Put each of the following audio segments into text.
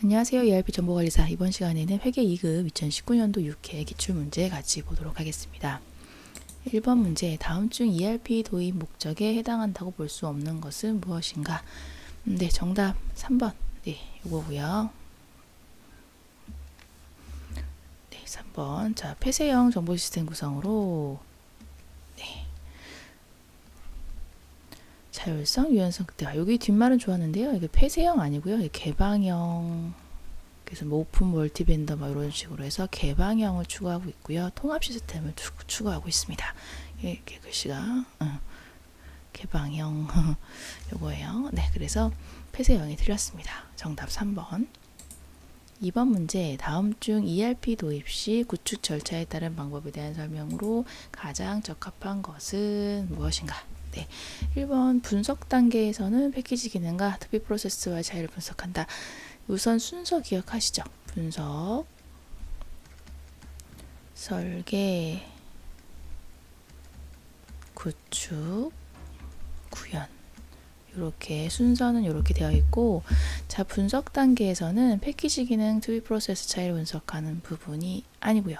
안녕하세요. ERP 정보관리사. 이번 시간에는 회계 2급 2019년도 6회 기출문제 같이 보도록 하겠습니다. 1번 문제, 다음 중 ERP 도입 목적에 해당한다고 볼 수 없는 것은 무엇인가? 네, 정답 3번. 네, 이거고요. 네, 3번. 자, 폐쇄형 정보 시스템 구성으로 네. 자율성, 유연성 극대화. 여기 뒷말은 좋았는데요. 이게 폐쇄형 아니고요. 이게 개방형. 그래서 뭐 오픈 멀티벤더 뭐 이런 식으로 해서 개방형을 추구하고 있고요. 통합 시스템을 추구하고 있습니다. 이렇게 글씨가 개방형 요거예요. 네, 그래서 폐쇄형이 틀렸습니다. 정답 3번. 2번 문제, 다음 중 ERP 도입 시 구축 절차에 따른 방법에 대한 설명으로 가장 적합한 것은 무엇인가? 네, 1번 분석 단계에서는 패키지 기능과 투비 프로세스와의 차이를 분석한다. 우선 순서 기억하시죠? 분석, 설계, 구축, 구현. 이렇게 순서는 이렇게 되어 있고, 자, 분석 단계에서는 패키지 기능, 투비 프로세스 차이를 분석하는 부분이 아니고요.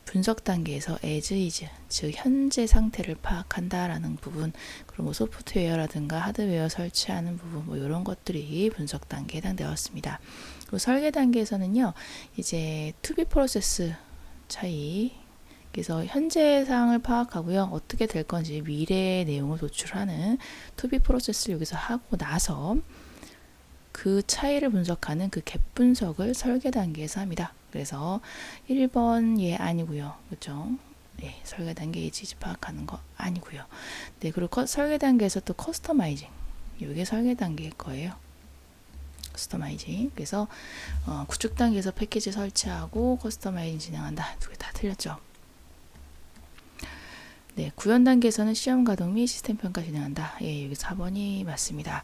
분석 단계에서 as is, 즉 현재 상태를 파악한다라는 부분, 그리고 뭐 소프트웨어라든가 하드웨어 설치하는 부분, 뭐 이런 것들이 분석 단계에 해당되었습니다. 그리고 설계 단계에서는요, 이제 투비 프로세스 차이, 그래서 현재 상황을 파악하고요, 어떻게 될 건지 미래의 내용을 도출하는 투비 프로세스를 여기서 하고 나서 그 차이를 분석하는 그 갭 분석을 설계 단계에서 합니다. 그래서 1번 예 아니고요. 그렇죠? 예, 설계 단계 이지 파악하는 거 아니고요. 네, 그리고 설계 단계에서 또 커스터마이징. 이게 설계 단계일 거예요. 커스터마이징. 그래서 구축 단계에서 패키지 설치하고 커스터마이징 진행한다. 두 개 다 틀렸죠. 네, 구현 단계에서는 시험 가동 및 시스템 평가 진행한다. 예, 여기 4번이 맞습니다.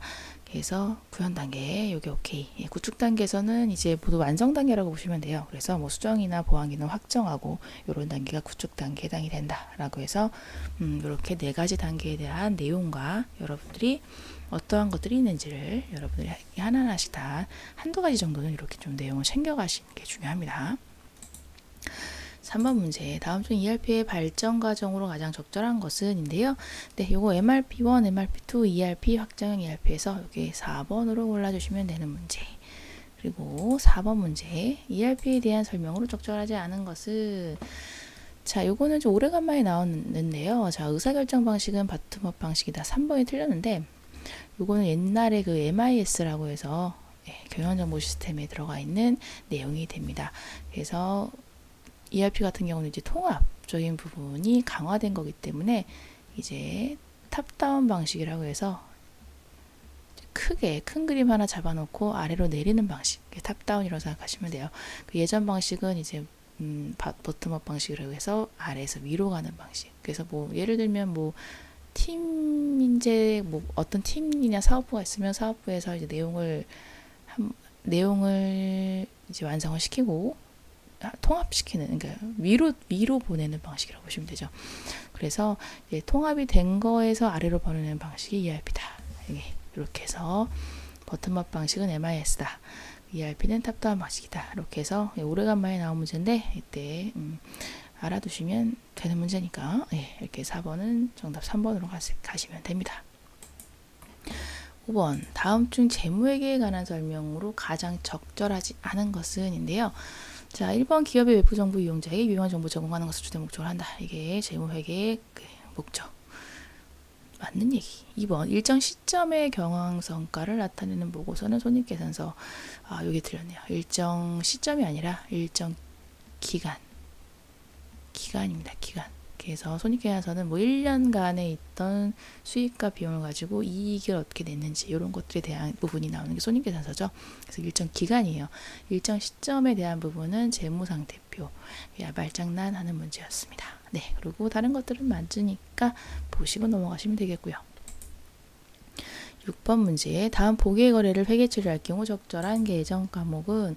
그래서 구현 단계 여기 오케이. 예, 구축 단계에서는 이제 모두 완성 단계라고 보시면 돼요. 그래서 뭐 수정이나 보안 기능 확정하고 이런 단계가 구축 단계에 해당이 된다라고 해서 이렇게 네 가지 단계에 대한 내용과 여러분들이 어떠한 것들이 있는지를 여러분들이 하나하나씩 다 한두 가지 정도는 이렇게 좀 내용을 챙겨가시는 게 중요합니다. 3번 문제, 다음 중 ERP의 발전 과정으로 가장 적절한 것은인데요. 네, 요거 MRP1, MRP2, ERP, 확장형 ERP에서 여기 4번으로 골라주시면 되는 문제. 그리고 4번 문제, ERP에 대한 설명으로 적절하지 않은 것은, 자, 요거는 좀 오래간만에 나왔는데요. 자, 의사결정 방식은 바텀업 방식이다. 3번이 틀렸는데, 요거는 옛날에 그 MIS라고 해서 경영정보 시스템에 들어가 있는 내용이 됩니다. 그래서 ERP 같은 경우는 이제 통합적인 부분이 강화된 거기 때문에 이제 탑다운 방식이라고 해서 크게 큰 그림 하나 잡아놓고 아래로 내리는 방식, 탑다운이라고 생각하시면 돼요. 그 예전 방식은 이제 버텀업 방식이라고 해서 아래에서 위로 가는 방식. 그래서 뭐 예를 들면 뭐 팀 뭐 어떤 팀이나 사업부가 있으면 사업부에서 이제 내용을 이제 완성을 시키고 통합시키는, 그러니까 위로 보내는 방식이라고 보시면 되죠. 그래서 이제 통합이 된 거에서 아래로 보내는 방식이 ERP다. 이렇게 해서 버텀업 방식은 MIS다. ERP는 탑다운 방식이다. 이렇게 해서 오래간만에 나온 문제인데 이때 알아두시면 되는 문제니까 이렇게 4번은 정답 3번으로 가시면 됩니다. 5번, 다음 중 재무회계에 관한 설명으로 가장 적절하지 않은 것은 인데요. 자, 1번 기업의 외부 정보 이용자에게 유용한 정보 제공하는 것을 주된 목적으로 한다. 이게 재무회계의 목적. 맞는 얘기. 2번, 일정 시점의 경영 성과를 나타내는 보고서는 손익계산서. 아, 여기 틀렸네요. 일정 시점이 아니라 일정 기간입니다. 기간. 그래서 손익계산서는 뭐 1년간에 있던 수익과 비용을 가지고 이익을 어떻게 냈는지 이런 것들에 대한 부분이 나오는 게 손익계산서죠. 그래서 일정 기간이에요. 일정 시점에 대한 부분은 재무상태표, 말장난 하는 문제였습니다. 네, 그리고 다른 것들은 맞으니까 보시고 넘어가시면 되겠고요. 6번 문제, 다음 보기의 거래를 회계 처리할 경우 적절한 계정 과목은,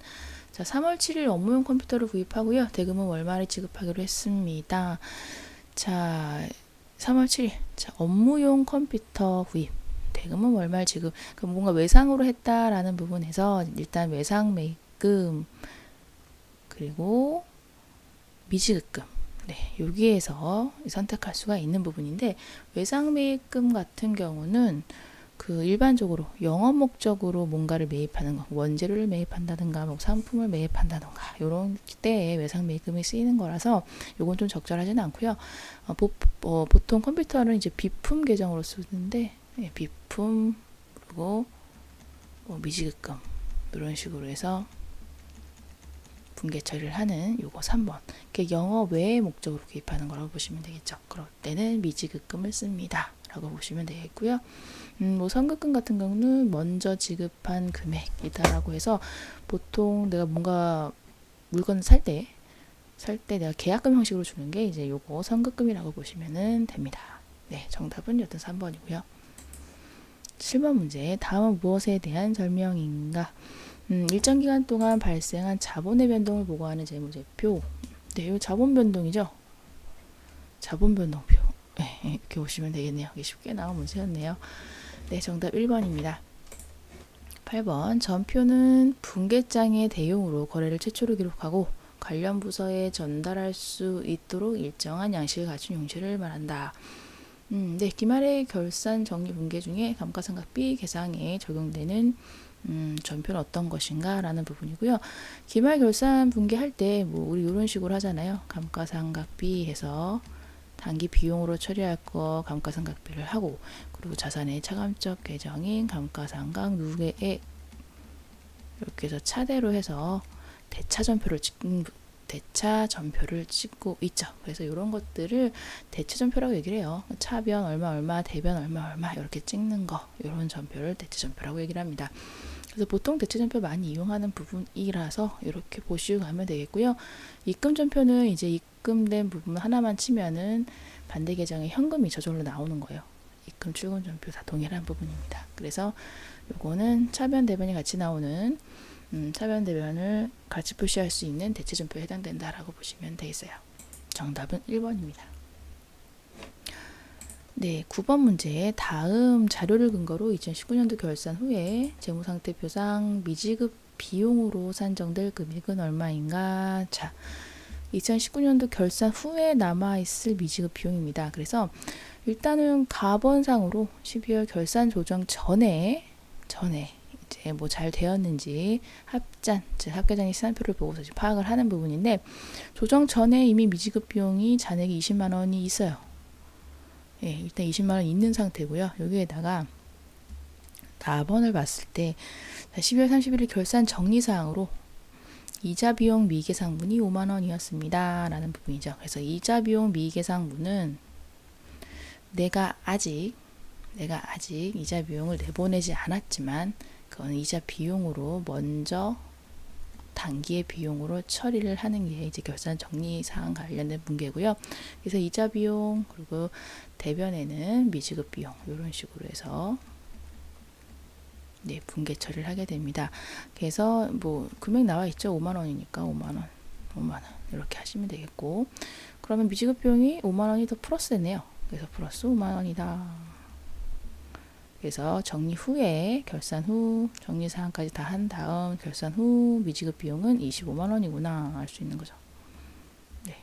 자, 3월 7일 업무용 컴퓨터를 구입하고요. 대금은 월말에 지급하기로 했습니다. 자, 3월 7일. 자, 업무용 컴퓨터 구입. 대금은 월말 지급. 뭔가 외상으로 했다라는 부분에서 일단 외상 매입 매입금, 그리고 미지급금. 네, 여기에서 선택할 수가 있는 부분인데, 외상 매입금 같은 경우는 그 일반적으로 영업 목적으로 뭔가를 매입하는 거, 원재료를 매입한다든가 뭐 상품을 매입한다든가 이런 때에 외상 매입금이 쓰이는 거라서 요건 좀 적절하지는 않고요. 보통 컴퓨터는 이제 비품 계정으로 쓰는데, 비품 그리고 미지급금 이런 식으로 해서 분계 처리를 하는 요거 3번. 영업 외의 목적으로 구입하는 거라고 보시면 되겠죠. 그럴 때는 미지급금을 씁니다. 라고 보시면 되겠고요. 뭐 선급금 같은 경우는 먼저 지급한 금액이다라고 해서 보통 내가 뭔가 물건을 살 때 내가 계약금 형식으로 주는 게 이제 요거 선급금이라고 보시면 됩니다. 네, 정답은 여튼 3번이고요. 7번 문제. 다음은 무엇에 대한 설명인가? 일정 기간 동안 발생한 자본의 변동을 보고하는 재무제표. 네, 이 자본 변동이죠. 자본 변동표. 네, 이렇게 보시면 되겠네요. 이게 쉽게 나온 문제였네요. 네, 정답 1번입니다. 8번. 전표는 분계장의 대용으로 거래를 최초로 기록하고 관련 부서에 전달할 수 있도록 일정한 양식을 갖춘 용지를 말한다. 네, 기말의 결산 정리 분계 중에 감가상각비 계상에 적용되는 전표는 어떤 것인가 라는 부분이고요. 기말 결산 분계할 때 뭐 우리 이런 식으로 하잖아요. 감가상각비 해서 단기 비용으로 처리할 거 감가상각비를 하고, 그리고 자산의 차감적 계정인 감가상각 누계액 이렇게 해서 차대로 해서 대차 전표를 찍고 있죠. 그래서 이런 것들을 대차 전표라고 얘기를 해요. 차변 얼마, 대변 얼마 이렇게 찍는 거, 이런 전표를 대차 전표라고 얘기를 합니다. 그래서 보통 대차 전표 많이 이용하는 부분이라서 이렇게 보시고 가면 되겠고요. 입금 전표는 이제 입금된 부분 하나만 치면은 반대 계정에 현금이 저절로 나오는 거예요. 입금 출금 전표 다 동일한 부분입니다. 그래서 요거는 차변 대변이 같이 나오는 차변 대변을 같이 표시할 수 있는 대체 전표에 해당된다라고 보시면 되겠어요. 정답은 1번입니다. 네, 9번 문제. 다음 자료를 근거로 2019년도 결산 후에 재무상태표상 미지급 비용으로 산정될 금액은 얼마인가? 자, 2019년도 결산 후에 남아있을 미지급 비용입니다. 그래서 일단은 가번상으로 12월 결산 조정 전에 이제 뭐 잘 되었는지 합계장의 시산표를 보고서 파악을 하는 부분인데, 조정 전에 이미 미지급 비용이 잔액이 20만 원이 있어요. 예, 일단 20만 원 있는 상태고요. 여기에다가 다번을 봤을 때 12월 31일 결산 정리사항으로 이자 비용 미계상분이 5만 원이었습니다. 라는 부분이죠. 그래서 이자 비용 미계상분은 내가 아직 이자 비용을 내보내지 않았지만 그건 이자 비용으로 먼저 단기의 비용으로 처리를 하는 게 이제 결산 정리 사항 관련된 분계고요. 그래서 이자 비용 그리고 대변에는 미지급 비용 이런 식으로 해서 네, 분계 처리를 하게 됩니다. 그래서 뭐 금액 나와 있죠. 5만 원이니까 5만 원 이렇게 하시면 되겠고, 그러면 미지급 비용이 5만 원이 더 플러스 됐네요. 그래서 플러스 5만 원이다. 그래서 정리 후에 결산 후 정리 사항까지 다 한 다음 결산 후 미지급 비용은 25만 원이구나 알 수 있는 거죠. 네.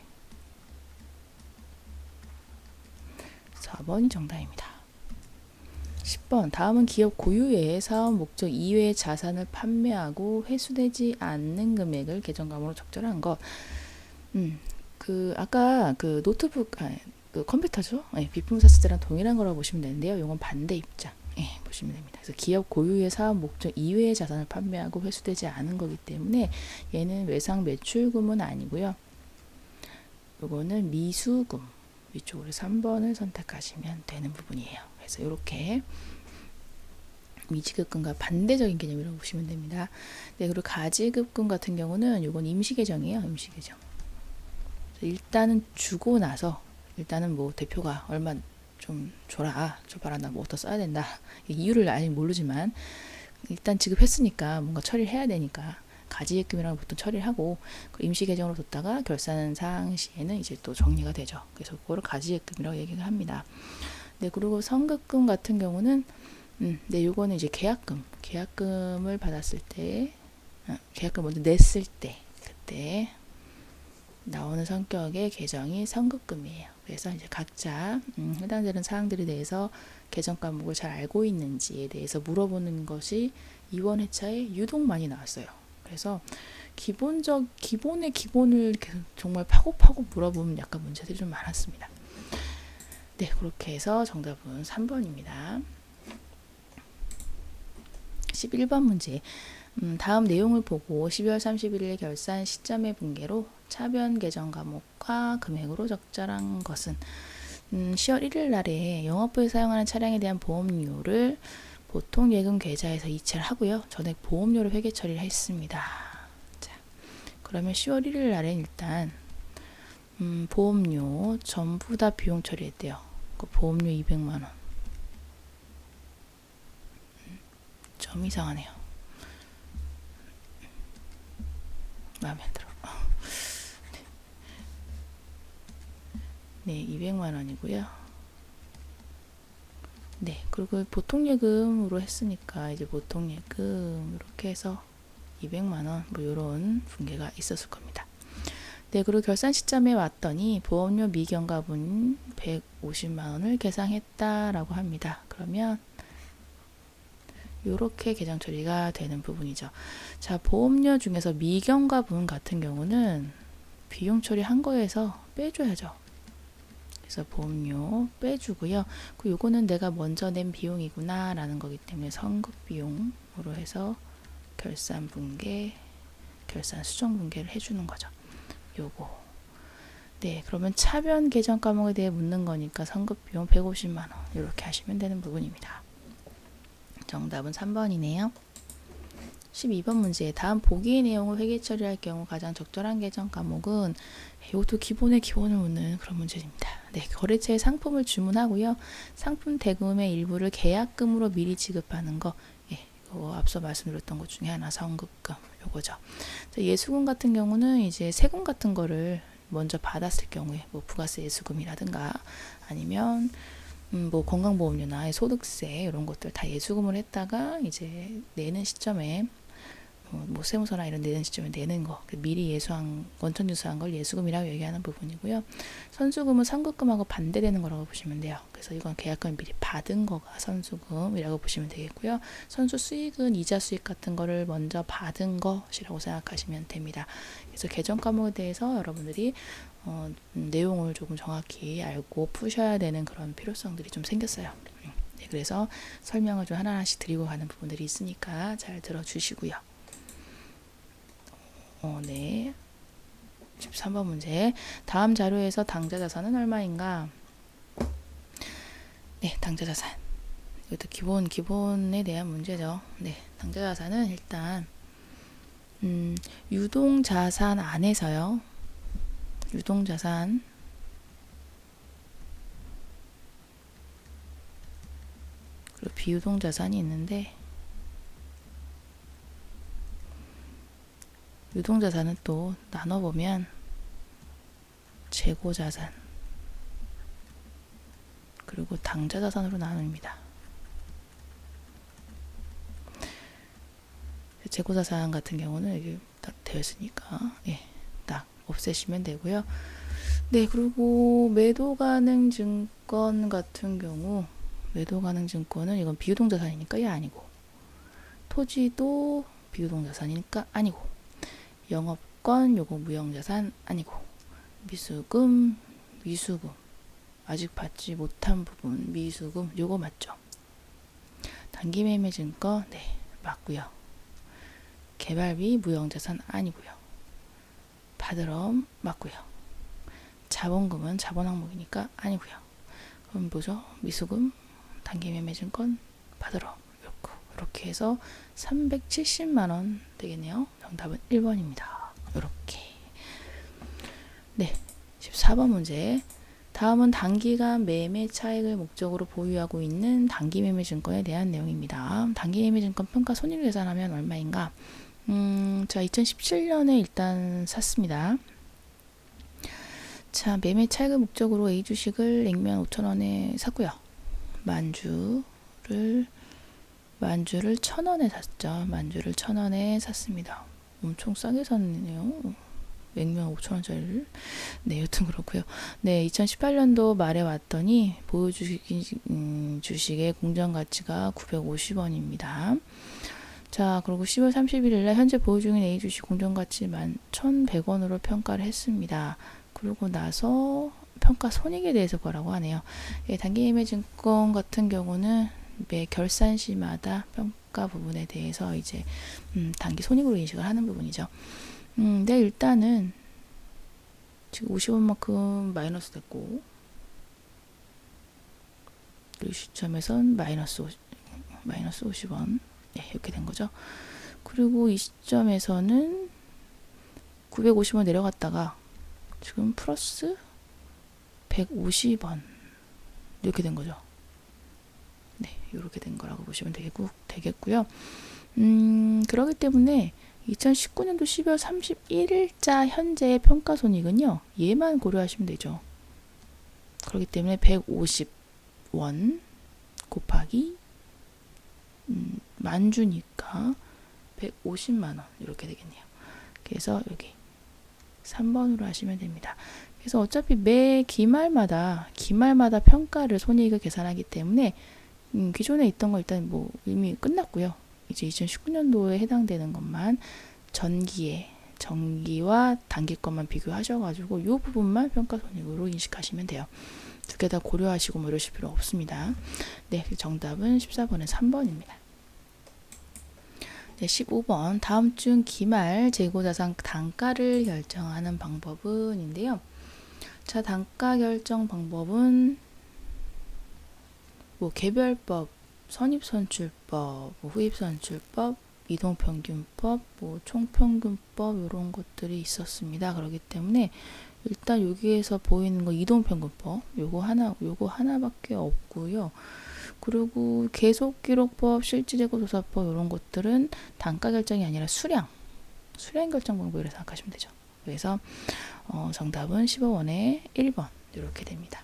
4번이 정답입니다. 10번. 다음은 기업 고유의 사업 목적 이외의 자산을 판매하고 회수되지 않는 금액을 계정감으로 적절한 것. 아까 그 노트북, 그 컴퓨터죠. 네, 비품 샀을 때랑 동일한 거라고 보시면 되는데요. 이건 반대 입장. 보시면 됩니다. 그래서 기업 고유의 사업 목적 이외의 자산을 판매하고 회수되지 않은 거기 때문에 얘는 외상 매출금은 아니고요. 요거는 미수금. 위쪽으로 3번을 선택하시면 되는 부분이에요. 그래서 이렇게 미지급금과 반대적인 개념이라고 보시면 됩니다. 네, 그리고 가지급금 같은 경우는 요건 임시계정이에요. 임시계정. 일단은 주고 나서 일단은 뭐 대표가 얼마 좀 줘봐라, 나 뭐 더 써야 된다. 이유를 아직 모르지만 일단 지급했으니까 뭔가 처리를 해야 되니까 가지입금이랑 보통 처리를 하고 임시계정으로 뒀다가 결산 사항 시에는 이제 또 정리가 되죠. 그래서 그거를 가지입금이라고 얘기를 합니다. 네, 그리고 선급금 같은 경우는 네, 요거는 이제 계약금을 받았을 때 계약금 먼저 냈을 때 그때 나오는 성격의 계정이 선급금이에요. 그래서 이제 각자 해당되는 사항들에 대해서 계정 과목을 잘 알고 있는지에 대해서 물어보는 것이 이번 회차에 유독 많이 나왔어요. 그래서 기본의 기본을 정말 파고파고 물어보면 약간 문제들이 좀 많았습니다. 네, 그렇게 해서 정답은 3번입니다. 11번 문제. 다음 내용을 보고 12월 31일 결산 시점의 분계로 차변 계정 과목과 금액으로 적절한 것은 10월 1일 날에 영업부에 사용하는 차량에 대한 보험료를 보통 예금 계좌에서 이체를 하고요. 전액 보험료를 회계 처리를 했습니다. 자, 그러면 10월 1일 날엔 일단 보험료 전부 다 비용 처리했대요. 그 보험료 200만 원. 좀 이상하네요. 마음에 안 들어. 네, 200만 원이고요. 네, 그리고 보통 예금으로 했으니까 이제 보통 예금 이렇게 해서 200만 원 뭐 이런 분계가 있었을 겁니다. 네, 그리고 결산 시점에 왔더니 보험료 미경과분 150만 원을 계상했다라고 합니다. 그러면 이렇게 계정 처리가 되는 부분이죠. 자, 보험료 중에서 미경과분 같은 경우는 비용 처리한 거에서 빼줘야죠. 그래서 보험료 빼주고요. 그 요거는 내가 먼저 낸 비용이구나 라는 거기 때문에 선급 비용으로 해서 결산 분계, 결산 수정 분계를 해주는 거죠. 요거. 네, 그러면 차변 계정 과목에 대해 묻는 거니까 선급 비용 150만 원 이렇게 하시면 되는 부분입니다. 정답은 3번이네요. 12번 문제. 다음 보기의 내용을 회계 처리할 경우 가장 적절한 계정 과목은 이것도 기본의 기본을 묻는 그런 문제입니다. 네, 거래처에 상품을 주문하고요. 상품 대금의 일부를 계약금으로 미리 지급하는 거. 예, 이거 앞서 말씀드렸던 것 중에 하나 선급금 요거죠. 예수금 같은 경우는 이제 세금 같은 거를 먼저 받았을 경우에 뭐 부가세 예수금이라든가 아니면 뭐 건강보험료나 소득세 이런 것들 다 예수금을 했다가 이제 내는 시점에 뭐 세무서나 이런 내는 시점에 내는 거 미리 예수한 원천 유수한 걸 예수금이라고 얘기하는 부분이고요. 선수금은 선급금하고 반대되는 거라고 보시면 돼요. 그래서 이건 계약금을 미리 받은 거가 선수금이라고 보시면 되겠고요. 선수 수익은 이자 수익 같은 거를 먼저 받은 것이라고 생각하시면 됩니다. 그래서 계정 과목에 대해서 여러분들이 내용을 조금 정확히 알고 푸셔야 되는 그런 필요성들이 좀 생겼어요. 네, 그래서 설명을 좀 하나하나씩 드리고 가는 부분들이 있으니까 잘 들어주시고요. 네. 13번 문제. 다음 자료에서 당좌 자산은 얼마인가? 네, 당좌 자산. 이것도 기본에 대한 문제죠. 네, 당좌 자산은 일단 유동 자산 안에서요. 유동 자산 그리고 비유동 자산이 있는데 유동 자산은 또 나눠보면 재고 자산 그리고 당좌 자산으로 나눕니다. 재고 자산 같은 경우는 여기 딱 되어 있으니까 예, 딱 없애시면 되고요. 네, 그리고 매도 가능 증권 같은 경우 매도 가능 증권은 이건 비유동 자산이니까 이 아니고 토지도 비유동 자산이니까 아니고 영업권 요거 무형자산 아니고 미수금 미수금 아직 받지 못한 부분 미수금 요거 맞죠? 단기매매 증권 네 맞고요. 개발비 무형자산 아니고요. 파드럼 맞고요. 자본금은 자본 항목이니까 아니고요. 그럼 뭐죠? 미수금 단기매매 증권 파드럼 이렇게 해서 370만 원 되겠네요. 정답은 1번입니다. 이렇게. 네, 14번 문제. 다음은 단기간 매매 차익을 목적으로 보유하고 있는 단기매매 증권에 대한 내용입니다. 단기매매 증권 평가 손익 계산하면 얼마인가? 자, 2017년에 일단 샀습니다. 자, 매매 차익을 목적으로 A 주식을 액면 5,000원에 샀고요. 만주를 1,000원에 샀죠. 만주를 1,000원에 샀습니다. 엄청 싸게 샀네요. 액면 5,000원짜리를. 네, 여튼 그렇고요. 네, 2018년도 말에 왔더니 보유 주식의 공정 가치가 950원입니다. 자, 그리고 10월 31일 날 현재 보유 중인 A 주식 공정 가치 11,100원으로 평가를 했습니다. 그러고 나서 평가 손익에 대해서 뭐라고 하네요. 예, 단기예매증권 같은 경우는 매 결산 시마다 평가 부분에 대해서 이제 단기 손익으로 인식을 하는 부분이죠. 네, 일단은 지금 50원만큼 마이너스 됐고 이 시점에선 마이너스 50원 네, 이렇게 된 거죠. 그리고 이 시점에서는 950원 내려갔다가 지금 플러스 150원 이렇게 된 거죠. 네, 이렇게 된 거라고 보시면 되겠고요. 그렇기 때문에 2019년도 12월 31일자 현재의 평가손익은요. 얘만 고려하시면 되죠. 그렇기 때문에 150원 곱하기 만주니까 150만원 이렇게 되겠네요. 그래서 여기 3번으로 하시면 됩니다. 그래서 어차피 매 기말마다 평가를 손익을 계산하기 때문에 기존에 있던 거 일단 뭐 이미 끝났고요. 이제 2019년도에 해당되는 것만 전기와 단기 것만 비교하셔가지고 이 부분만 평가손익으로 인식하시면 돼요. 두 개 다 고려하시고 뭐 이러실 필요 없습니다. 네, 정답은 14번에 3번입니다. 네, 15번 다음 중 기말 재고자산 단가를 결정하는 방법은인데요. 자, 단가 결정 방법은 뭐 개별법, 선입선출법, 뭐 후입선출법, 이동평균법, 뭐 총평균법 이런 것들이 있었습니다. 그렇기 때문에 일단 여기에서 보이는 거 이동평균법 요거 하나밖에 없고요. 그리고 계속기록법, 실질재고조사법 이런 것들은 단가 결정이 아니라 수량 결정 방법이라고 생각하시면 되죠. 그래서 정답은 15번에 1번 이렇게 됩니다.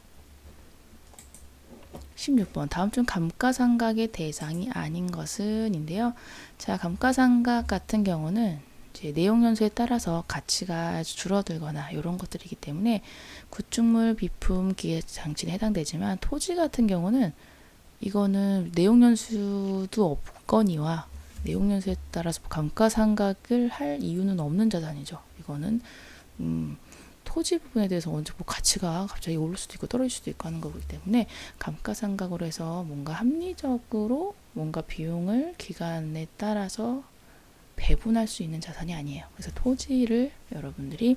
16번 다음 중 감가상각의 대상이 아닌 것은 인데요. 자, 감가상각 같은 경우는 이제 내용연수에 따라서 가치가 줄어들거나 이런 것들이기 때문에 구축물, 비품, 기계장치에 해당되지만 토지 같은 경우는 이거는 내용연수도 없거니와 내용연수에 따라서 감가상각을 할 이유는 없는 자산이죠. 이거는 토지 부분에 대해서 언제 뭐 가치가 갑자기 오를 수도 있고 떨어질 수도 있고 하는 거기 때문에 감가상각으로 해서 뭔가 합리적으로 뭔가 비용을 기간에 따라서 배분할 수 있는 자산이 아니에요. 그래서 토지를 여러분들이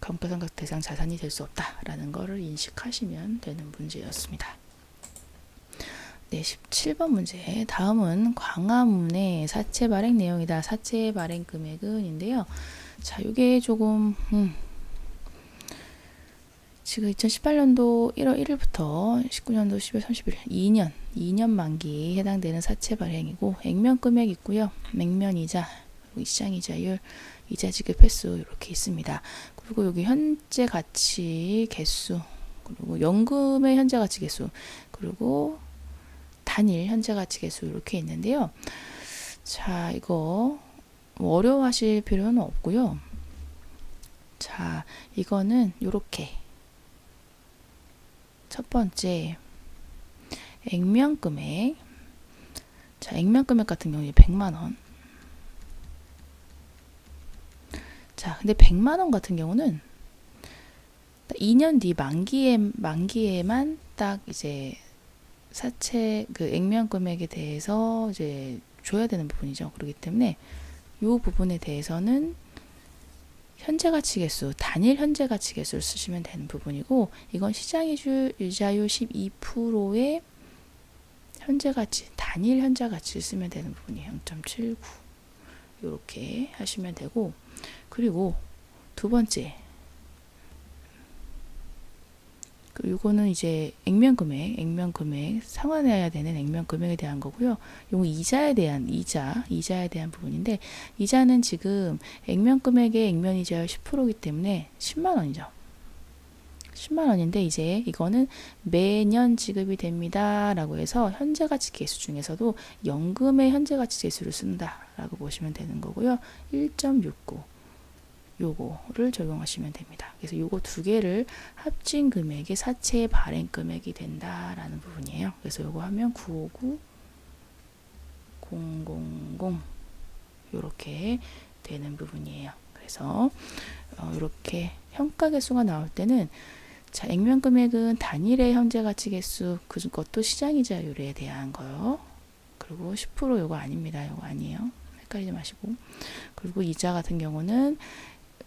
감가상각 대상 자산이 될 수 없다라는 거를 인식하시면 되는 문제였습니다. 네, 17번 문제. 다음은 광화문의 사채 발행 내용이다. 사채 발행 금액은인데요. 자, 이게 조금 지금 2018년도 1월 1일부터 19년도 10월 30일 2년 만기에 해당되는 사채 발행이고 액면 금액 있고요. 액면 이자, 시장 이자율, 이자 지급 횟수 이렇게 있습니다. 그리고 여기 현재 가치 개수, 그리고 연금의 현재 가치 개수, 그리고 단일 현재 가치 개수 이렇게 있는데요. 자, 이거 뭐 어려워하실 필요는 없고요. 자, 이거는 이렇게 첫 번째 액면 금액. 자, 액면 금액 같은 경우에 100만 원. 자, 근데 100만 원 같은 경우는 2년 뒤 만기에만 딱 이제 사채 그 액면 금액에 대해서 이제 줘야 되는 부분이죠. 그렇기 때문에 이 부분에 대해서는 현재 가치 개수, 단일 현재 가치 개수를 쓰시면 되는 부분이고, 이건 시장 이자율 12%의 현재 가치, 단일 현재 가치를 쓰면 되는 부분이에요. 0.79 이렇게 하시면 되고, 그리고 두 번째 이거는 이제 액면 금액 상환해야 되는 액면 금액에 대한 거고요. 요거 이자에 대한 부분인데, 이자는 지금 액면 금액의 액면 이자율 10%이기 때문에 10만 원이죠. 10만 원인데 이제 이거는 매년 지급이 됩니다 라고 해서 현재가치 계수 중에서도 연금의 현재가치 계수를 쓴다 라고 보시면 되는 거고요. 1.69 요거를 적용하시면 됩니다. 그래서 요거 두 개를 합친 금액이 사채 발행 금액이 된다라는 부분이에요. 그래서 요거 하면 959 000 요렇게 되는 부분이에요. 그래서 이렇게 현가 개수가 나올 때는 자, 액면 금액은 단일의 현재 가치 개수 그것도 시장이자율에 대한 거요. 그리고 10% 요거 아닙니다. 요거 아니에요. 헷갈리지 마시고. 그리고 이자 같은 경우는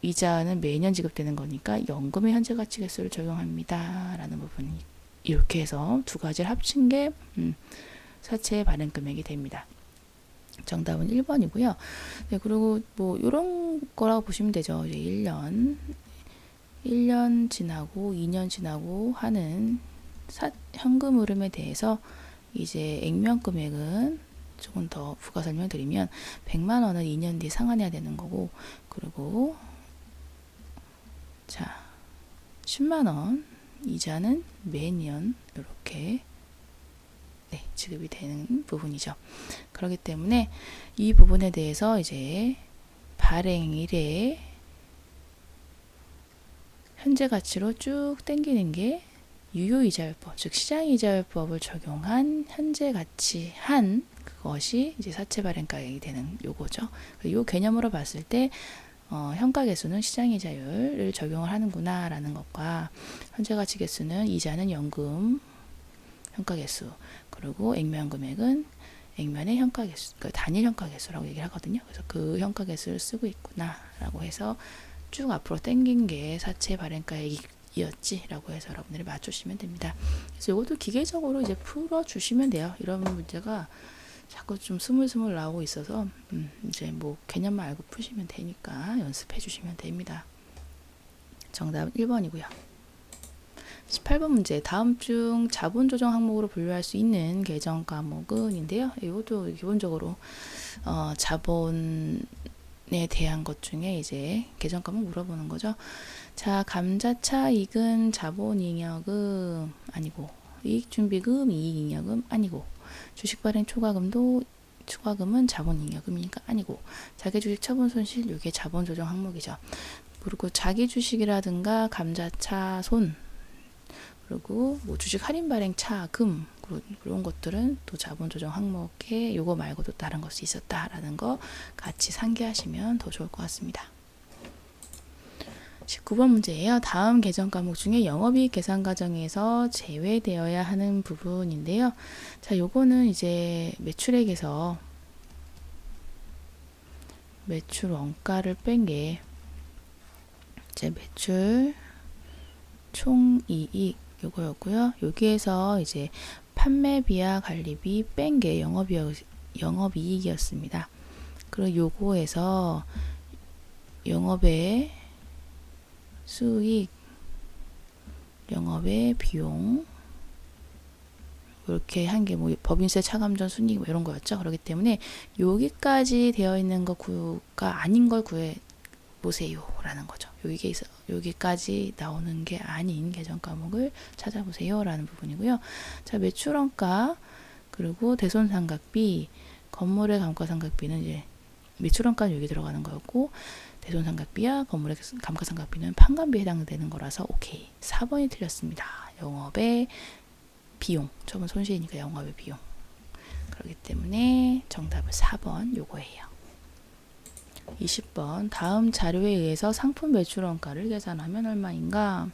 이자는 매년 지급되는 거니까 연금의 현재 가치 개수를 적용합니다. 라는 부분이 이렇게 해서 두 가지를 합친 게 사채 발행 금액이 됩니다. 정답은 1번이고요. 네, 그리고 뭐 이런 거라고 보시면 되죠. 이제 1년 지나고 2년 지나고 하는 현금 흐름에 대해서 이제 액면 금액은 조금 더 부가 설명드리면 100만 원은 2년 뒤에 상환해야 되는 거고, 그리고 자 10만 원 이자는 매년 이렇게 네, 지급이 되는 부분이죠. 그렇기 때문에 이 부분에 대해서 이제 발행일에 현재 가치로 쭉 당기는 게 유효이자율법, 즉 시장이자율법을 적용한 현재 가치 한 그것이 이제 사채 발행가액이 되는 요거죠. 요 개념으로 봤을 때 현가 개수는 시장이자율을 적용을 하는구나 라는 것과 현재 가치 개수는 이자는 연금 현가 개수, 그리고 액면 금액은 액면의 현가 개수, 그 단일 현가 개수라고 얘기를 하거든요. 그래서 그 현가 개수를 쓰고 있구나라고 해서 쭉 앞으로 당긴 게 사채 발행가액이었지라고 해서 여러분들이 맞추시면 됩니다. 그래서 이것도 기계적으로 이제 풀어 주시면 돼요. 이런 문제가 자꾸 좀 스물스물 나오고 있어서 이제 뭐 개념만 알고 푸시면 되니까 연습해 주시면 됩니다. 정답은 1번이고요. 18번 문제, 다음 중 자본 조정 항목으로 분류할 수 있는 계정 과목은인데요. 이것도 기본적으로 자본에 대한 것 중에 이제 계정 과목 물어보는 거죠. 자, 감자차 이익은 자본잉여금 아니고, 이익준비금 이익잉여금 아니고, 주식발행 추가금은 자본잉여금이니까 아니고, 자기주식 처분 손실 이게 자본 조정 항목이죠. 그리고 자기주식이라든가 감자차 손, 그리고 뭐 주식 할인 발행 차금 그런 것들은 또 자본 조정 항목에 요거 말고도 다른 것이 있었다라는 거 같이 상기하시면 더 좋을 것 같습니다. 19번 문제예요. 다음 계정 과목 중에 영업이익 계산 과정에서 제외되어야 하는 부분인데요. 자, 요거는 이제 매출액에서 매출 원가를 뺀 게 이제 매출 총이익 요거였고요. 여기에서 이제 판매비와 관리비 뺀 게 영업이익이었습니다. 그리고 요거에서 영업의 수익, 영업의 비용 이렇게 한 게 뭐 법인세, 차감전, 순이익 뭐 이런 거였죠. 그렇기 때문에 여기까지 되어 있는 거가 아닌 걸 구해 보세요라는 거죠. 여기까지 나오는 게 아닌 계정 과목을 찾아보세요 라는 부분이고요. 자, 매출원가 그리고 대손상각비, 건물의 감가상각비는 이제 매출원가는 여기 들어가는 거였고, 대손상각비와 건물의 감가상각비는 판관비에 해당되는 거라서 오케이. 4번이 틀렸습니다. 영업의 비용, 처분 손실이니까 영업의 비용. 그렇기 때문에 정답은 4번 요거예요. 20번, 다음 자료에 의해서 상품 매출원가를 계산하면 얼마인가?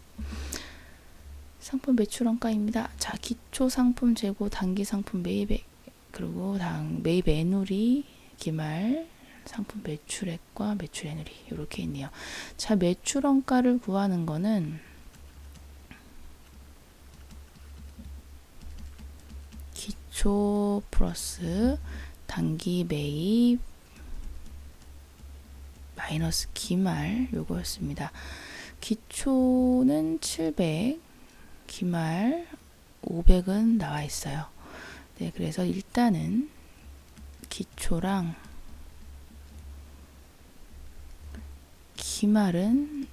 상품 매출원가입니다. 자, 기초 상품 재고, 단기 상품 매입액, 그리고 매입 애누리, 기말 상품 매출액과 매출 애누리 이렇게 있네요. 자, 매출원가를 구하는 거는 기초 플러스 단기 매입 마이너스 기말 요거였습니다. 기초는 700, 기말 500은 나와 있어요. 네, 그래서 일단은 기초랑 기말은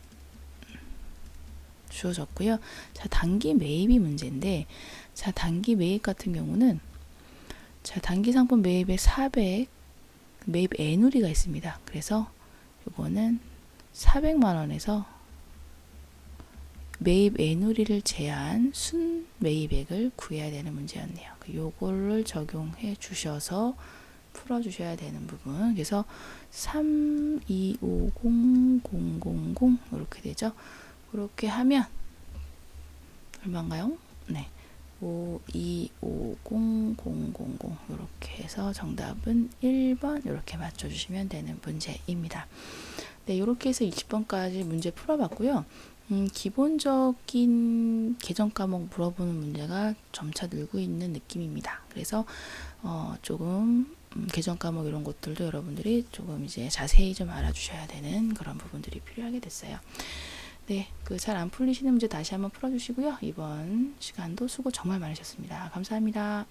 주어졌고요. 자, 단기 매입이 문제인데, 자, 단기 매입 같은 경우는, 자, 단기 상품 매입에 400 매입 애누리가 있습니다. 그래서 요거는 400만 원에서 매입 애누리를 제한 순 매입액을 구해야 되는 문제였네요. 요거를 적용해 주셔서 풀어 주셔야 되는 부분. 그래서 3250000 이렇게 되죠. 그렇게 하면 얼마인가요? 네. 5250000 이렇게 해서 정답은 1번 이렇게 맞춰 주시면 되는 문제입니다. 네, 이렇게 해서 20번까지 문제 풀어봤고요. 기본적인 계정 과목 물어보는 문제가 점차 늘고 있는 느낌입니다. 그래서 조금 계정 과목 이런 것들도 여러분들이 조금 이제 자세히 좀 알아주셔야 되는 그런 부분들이 필요하게 됐어요. 네, 그 잘 안 풀리시는 문제 다시 한번 풀어주시고요. 이번 시간도 수고 정말 많으셨습니다. 감사합니다.